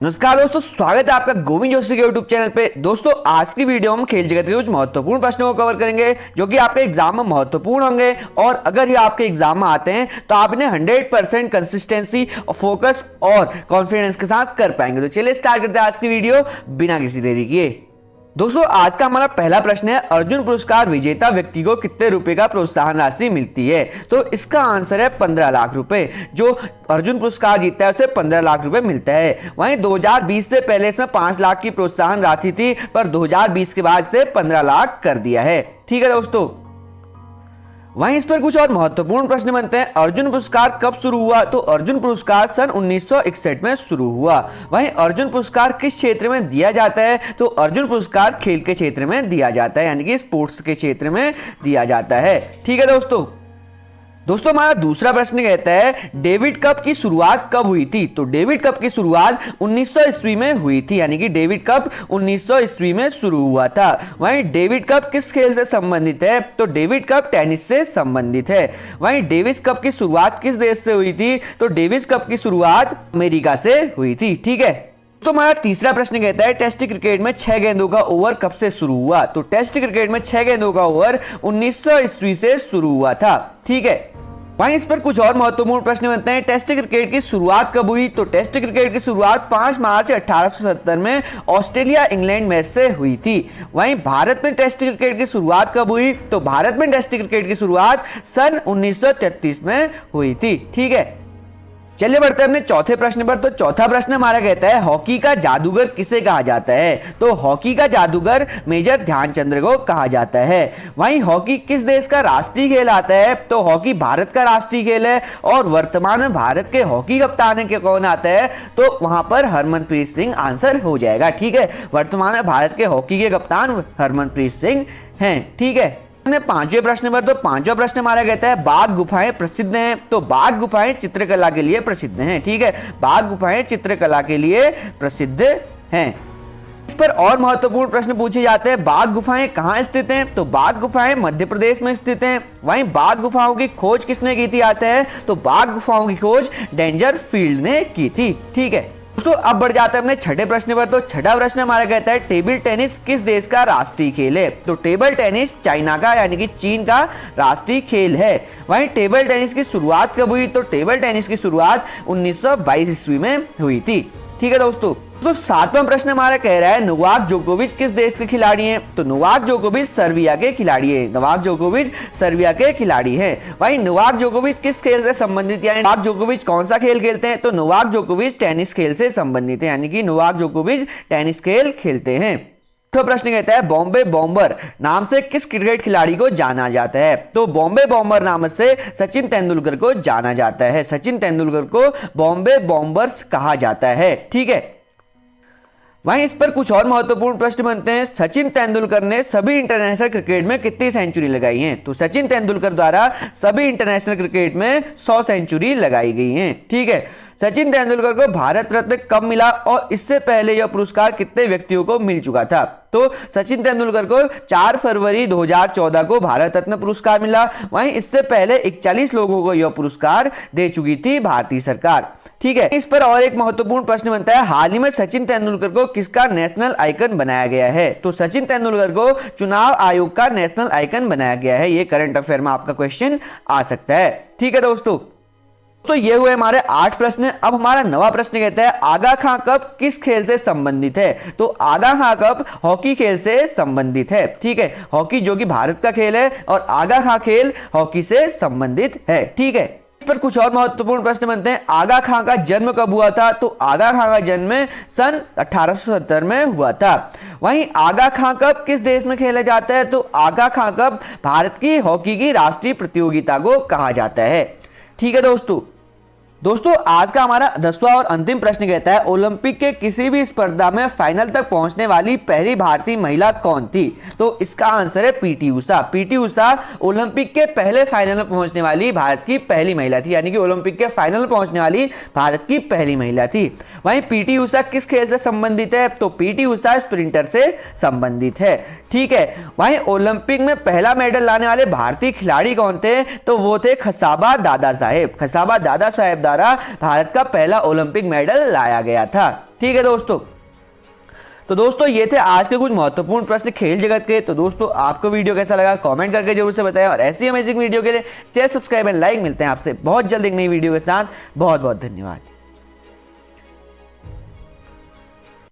नमस्कार दोस्तों, स्वागत है आपका गोविंद जोशी के यूट्यूब चैनल पे। दोस्तों, आज की वीडियो हम खेल जगत के कुछ महत्वपूर्ण प्रश्नों को कवर करेंगे जो कि आपके एग्जाम में महत्वपूर्ण होंगे। और अगर ये आपके एग्जाम में आते हैं तो आप इन्हें 100% कंसिस्टेंसी, फोकस और कॉन्फिडेंस के साथ कर पाएंगे। तो चलिए स्टार्ट करते हैं आज की वीडियो बिना किसी देरी किए। दोस्तों, आज का हमारा पहला प्रश्न है, अर्जुन पुरस्कार विजेता व्यक्ति को कितने रुपए का प्रोत्साहन राशि मिलती है? तो इसका आंसर है 15 लाख रुपए। जो अर्जुन पुरस्कार जीतता है उसे 15 लाख रुपए मिलता है। वहीं 2020 से पहले इसमें 5 लाख की प्रोत्साहन राशि थी, पर 2020 के बाद से 15 लाख कर दिया है। ठीक है दोस्तों, वहीं इस पर कुछ और महत्वपूर्ण प्रश्न बनते हैं। अर्जुन पुरस्कार कब शुरू हुआ? तो अर्जुन पुरस्कार सन 1961 में शुरू हुआ। वहीं अर्जुन पुरस्कार किस क्षेत्र में दिया जाता है? तो अर्जुन पुरस्कार खेल के क्षेत्र में दिया जाता है, यानी कि स्पोर्ट्स के क्षेत्र में दिया जाता है। ठीक है दोस्तों, हमारा दूसरा प्रश्न कहता है, डेविड कप की शुरुआत कब हुई थी? तो डेविड कप की शुरुआत 1900 ईस्वी में हुई थी, यानी कि डेविड कप 1900 ईस्वी में शुरू हुआ था। वहीं डेविड कप किस खेल से संबंधित है? तो डेविड कप टेनिस से संबंधित है। वहीं डेविस कप की शुरुआत किस देश से हुई थी? तो डेविस कप की शुरुआत अमेरिका से हुई थी। ठीक है, तो हमारा तीसरा प्रश्न कहता है, टेस्ट क्रिकेट में 6 गेंदों का ओवर कब से शुरू हुआ? तो टेस्ट क्रिकेट में 6 गेंदों का ओवर 1900 ईस्वी से शुरू हुआ था। ठीक है, वहीं इस पर कुछ और महत्वपूर्ण प्रश्न बनते हैं। टेस्ट क्रिकेट की शुरुआत कब हुई? तो टेस्ट क्रिकेट की शुरुआत 5 मार्च 1870 में ऑस्ट्रेलिया इंग्लैंड मैच से हुई थी। वहीं भारत में टेस्ट क्रिकेट की शुरुआत कब हुई? तो भारत में टेस्ट क्रिकेट की शुरुआत सन 1933 में हुई थी। ठीक है, चलिए बढ़ते हैं अपने चौथे प्रश्न पर। तो चौथा प्रश्न हमारा कहता है, हॉकी का जादूगर किसे कहा जाता है? तो हॉकी का जादूगर मेजर ध्यानचंद्र को कहा जाता है। वहीं हॉकी किस देश का राष्ट्रीय खेल आता है? तो हॉकी भारत का राष्ट्रीय खेल है। और वर्तमान में भारत के हॉकी कप्तान के कौन आता है? तो वहां पर हरमनप्रीत सिंह आंसर हो जाएगा। ठीक है, वर्तमान में भारत के हॉकी के कप्तान हरमनप्रीत सिंह हैं। ठीक है, पांचवें प्रश्न पर। तो पांचवा प्रश्न हमारा कहता है, बाघ गुफाएं प्रसिद्ध हैं? तो बाघ गुफाएं चित्रकला के लिए प्रसिद्ध हैं। ठीक है, बाघ गुफाएं चित्रकला के लिए प्रसिद्ध हैं। इस पर और महत्वपूर्ण प्रश्न पूछे जाते हैं, बाघ गुफाएं कहां स्थित हैं? तो बाघ गुफाएं मध्य प्रदेश में स्थित हैं। वहीं बाघ गुफाओं की खोज किसने की थी आता है? तो बाघ गुफाओं की खोज डेंजर फील्ड ने की थी। ठीक है दोस्तों, अब बढ़ जाते हैं अपने छठे प्रश्न पर। तो छठा प्रश्न हमारा कहता है, टेबल टेनिस किस देश का राष्ट्रीय खेल है? तो टेबल टेनिस चाइना का, यानी कि चीन का राष्ट्रीय खेल है। वहीं टेबल टेनिस की शुरुआत कब हुई? तो टेबल टेनिस की शुरुआत 1922 ईस्वी में हुई थी। ठीक है दोस्तों, तो सातवां प्रश्न हमारा कह रहा है, नोवाक जोकोविच किस देश के खिलाड़ी हैं? तो नोवाक जोकोविच सर्बिया के खिलाड़ी हैं। नोवाक जोकोविच सर्बिया के खिलाड़ी हैं। वहीं नोवाक जोकोविच किस खेल से संबंधित, यानी नोवाक जोकोविच कौन सा खेल खेलते हैं? तो नोवाक जोकोविच टेनिस खेल से संबंधित है, यानी कि नोवाक जोकोविच टेनिस खेल खेलते हैं। तो प्रश्न कहता है, बॉम्बे बॉम्बर नाम से किस क्रिकेट खिलाड़ी को जाना जाता है? तो बॉम्बे बॉम्बर नाम से सचिन तेंदुलकर को जाना जाता है। सचिन तेंदुलकर को बॉम्बे बॉम्बर्स कहा जाता है। ठीक है, वहीं इस पर कुछ और महत्वपूर्ण प्रश्न बनते हैं, सचिन तेंदुलकर ने सभी इंटरनेशनल क्रिकेट में कितनी सेंचुरी लगाई हैं? तो सचिन तेंदुलकर द्वारा सभी इंटरनेशनल क्रिकेट में 100 सेंचुरी लगाई गई हैं। ठीक है, सचिन तेंदुलकर को भारत रत्न कब मिला और इससे पहले यह पुरस्कार कितने व्यक्तियों को मिल चुका था? तो सचिन तेंदुलकर को 4 फरवरी 2014 को भारत रत्न पुरस्कार मिला। वहीं इससे पहले 41 लोगों को यह पुरस्कार दे चुकी थी भारतीय सरकार। ठीक है, इस पर और एक महत्वपूर्ण प्रश्न बनता है, हाल ही में सचिन तेंदुलकर को किसका नेशनल आइकन बनाया गया है? तो सचिन तेंदुलकर को चुनाव आयोग का नेशनल आइकन बनाया गया है। यह करंट अफेयर में आपका क्वेश्चन आ सकता है। ठीक है दोस्तों, तो ये हुए हमारे 8 प्रश्न। अब हमारा नवा प्रश्न कहता है, आगा खां कप किस खेल से संबंधित है? तो आगा खां कप हॉकी खेल से संबंधित है। ठीक है, हॉकी जो कि भारत का खेल है और आगा खां खेल हॉकी से संबंधित है। ठीक है, इस पर कुछ और महत्वपूर्ण प्रश्न बनते हैं, आगा खां का जन्म कब हुआ था? तो आगा खां का जन्म सन 1870 में हुआ था। वहीं आगा खां कप किस देश में खेला जाता है? तो आगा खां कप भारत की हॉकी की राष्ट्रीय प्रतियोगिता को कहा जाता है। ठीक है दोस्तों, आज का हमारा 10वां और अंतिम प्रश्न कहता है, ओलंपिक के किसी भी स्पर्धा में फाइनल तक पहुंचने वाली पहली भारतीय महिला कौन थी? तो इसका आंसर है PT Usha. PT Usha Olympic के पहले फाइनल में पहुंचने वाली भारत की पहली महिला थी, यानी कि ओलंपिक के फाइनल में पहुंचने वाली भारत की पहली महिला थी। वहीं पीटी उषा किस खेल से संबंधित है? तो पीटी उषा स्प्रिंटर से संबंधित है। ठीक है, वहीं ओलंपिक में पहला मेडल लाने वाले भारतीय खिलाड़ी कौन थे? तो वो थे खसाबा दादा साहेब। खसाबा दादा साहेब द्वारा भारत का पहला ओलंपिक मेडल लाया गया था। ठीक है दोस्तों, तो दोस्तों ये थे आज के कुछ महत्वपूर्ण प्रश्न खेल जगत के। तो दोस्तों आपको वीडियो कैसा लगा कमेंट करके जरूर से बताएं, और ऐसी अमेजिंग वीडियो के लिए शेयर, सब्सक्राइब एंड लाइक। मिलते हैं आपसे बहुत जल्द एक नई वीडियो के साथ। बहुत बहुत धन्यवाद।